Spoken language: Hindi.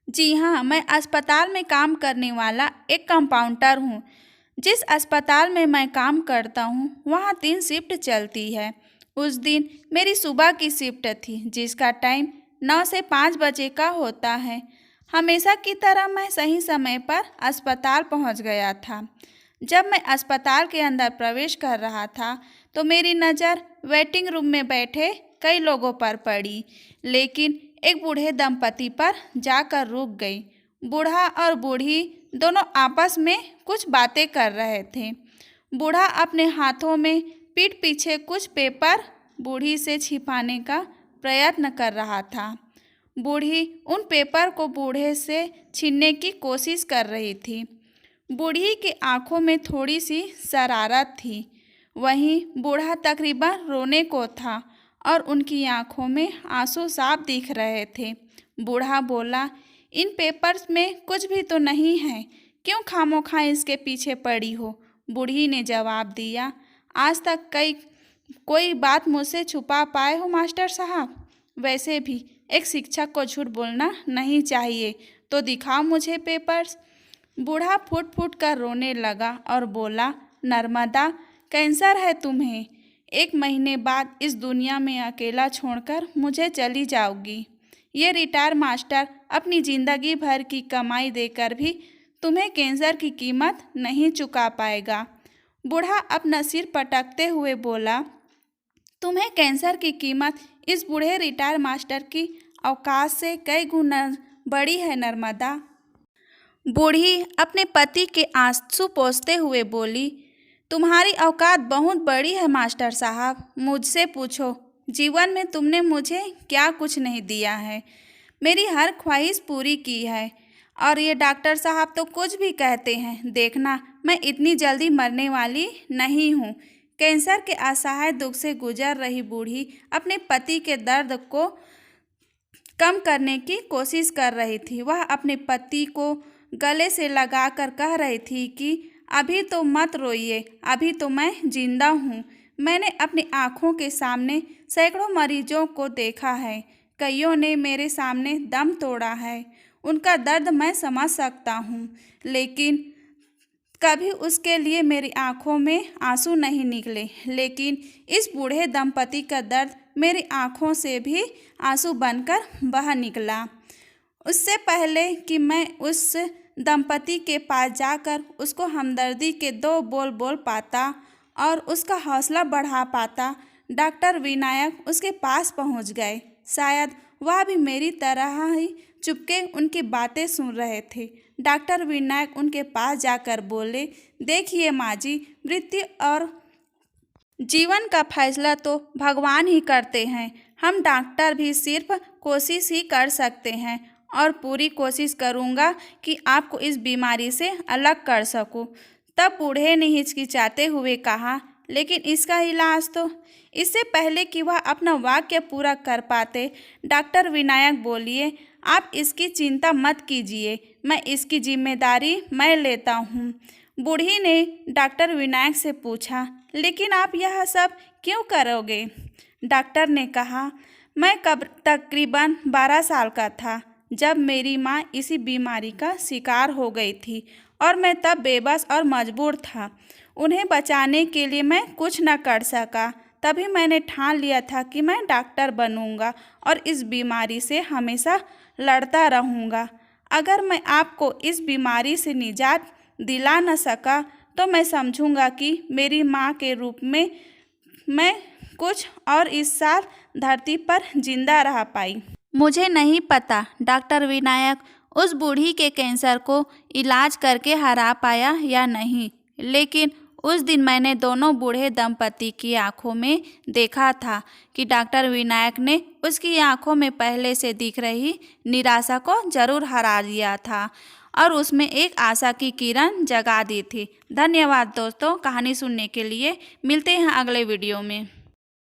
जी हाँ, मैं अस्पताल में काम करने वाला एक कंपाउंडर हूँ। जिस अस्पताल में मैं काम करता हूँ, वहाँ 3 शिफ्ट चलती है। उस दिन मेरी सुबह की शिफ्ट थी, जिसका टाइम 9 से 5 बजे का होता है। हमेशा की तरह मैं सही समय पर अस्पताल पहुँच गया था। जब मैं अस्पताल के अंदर प्रवेश कर रहा था, तो मेरी नज़र वेटिंग रूम में बैठे कई लोगों पर पड़ी, लेकिन एक बूढ़े दंपति पर जाकर रुक गई। बूढ़ा और बूढ़ी दोनों आपस में कुछ बातें कर रहे थे। बूढ़ा अपने हाथों में पीठ पीछे कुछ पेपर बूढ़ी से छिपाने का प्रयत्न कर रहा था। बूढ़ी उन पेपर को बूढ़े से छीनने की कोशिश कर रही थी। बूढ़ी की आंखों में थोड़ी सी शरारत थी। वहीं बूढ़ा तकरीबन रोने को था और उनकी आंखों में आंसू साफ दिख रहे थे। बूढ़ा बोला, इन पेपर्स में कुछ भी तो नहीं है, क्यों खामोखा इसके पीछे पड़ी हो? बूढ़ी ने जवाब दिया, आज तक कोई बात मुझसे छुपा पाए हो मास्टर साहब? वैसे भी एक शिक्षक को झूठ बोलना नहीं चाहिए, तो दिखाओ मुझे पेपर्स। बूढ़ा फूट फूट कर रोने लगा और बोला, नर्मदा, कैंसर है तुम्हें? 1 महीने बाद इस दुनिया में अकेला छोड़कर मुझे चली जाओगी। ये रिटायर मास्टर अपनी जिंदगी भर की कमाई देकर भी तुम्हें कैंसर की कीमत नहीं चुका पाएगा। बूढ़ा अपना सिर पटकते हुए बोला, तुम्हें कैंसर की कीमत इस बूढ़े रिटायर मास्टर की औकात से कई गुना बड़ी है नर्मदा। बूढ़ी अपने पति के आंसू पोंछते हुए बोली, तुम्हारी औकात बहुत बड़ी है मास्टर साहब। मुझसे पूछो, जीवन में तुमने मुझे क्या कुछ नहीं दिया है। मेरी हर ख्वाहिश पूरी की है, और ये डॉक्टर साहब तो कुछ भी कहते हैं। देखना, मैं इतनी जल्दी मरने वाली नहीं हूँ। कैंसर के असहाय दुख से गुजर रही बूढ़ी अपने पति के दर्द को कम करने की कोशिश कर रही थी। वह अपने पति को गले से लगाकर कह रही थी कि अभी तो मत रोइए, अभी तो मैं जिंदा हूँ। मैंने अपनी आँखों के सामने सैकड़ों मरीजों को देखा है। कईयों ने मेरे सामने दम तोड़ा है। उनका दर्द मैं समझ सकता हूँ, लेकिन कभी उसके लिए मेरी आँखों में आंसू नहीं निकले। लेकिन इस बूढ़े दंपति का दर्द मेरी आँखों से भी आंसू बनकर बह निकला। उससे पहले कि मैं उस दंपति के पास जाकर उसको हमदर्दी के 2 बोल बोल पाता और उसका हौसला बढ़ा पाता, डॉक्टर विनायक उसके पास पहुंच गए। शायद वह भी मेरी तरह ही चुपके उनकी बातें सुन रहे थे। डॉक्टर विनायक उनके पास जाकर बोले, देखिए माँ जी, मृत्यु और जीवन का फैसला तो भगवान ही करते हैं। हम डॉक्टर भी सिर्फ कोशिश ही कर सकते हैं, और पूरी कोशिश करूँगा कि आपको इस बीमारी से अलग कर सकूँ। तब बूढ़े ने हिचकिचाते हुए कहा, लेकिन इसका इलाज तो? इससे पहले कि वह अपना वाक्य पूरा कर पाते, डॉक्टर विनायक बोलिए, आप इसकी चिंता मत कीजिए, मैं इसकी जिम्मेदारी मैं लेता हूँ। बूढ़ी ने डॉक्टर विनायक से पूछा, लेकिन आप यह सब क्यों करोगे? डॉक्टर ने कहा, मैं तकरीबन 12 साल का था जब मेरी माँ इसी बीमारी का शिकार हो गई थी, और मैं तब बेबस और मजबूर था। उन्हें बचाने के लिए मैं कुछ न कर सका। तभी मैंने ठान लिया था कि मैं डॉक्टर बनूंगा और इस बीमारी से हमेशा लड़ता रहूंगा। अगर मैं आपको इस बीमारी से निजात दिला न सका, तो मैं समझूंगा कि मेरी माँ के रूप में मैं कुछ और इस साल धरती पर जिंदा रह पाई। मुझे नहीं पता डॉक्टर विनायक उस बूढ़ी के कैंसर को इलाज करके हरा पाया या नहीं, लेकिन उस दिन मैंने दोनों बूढ़े दंपति की आंखों में देखा था कि डॉक्टर विनायक ने उसकी आंखों में पहले से दिख रही निराशा को जरूर हरा दिया था और उसमें एक आशा की किरण जगा दी थी। धन्यवाद दोस्तों, कहानी सुनने के लिए। मिलते हैं अगले वीडियो में।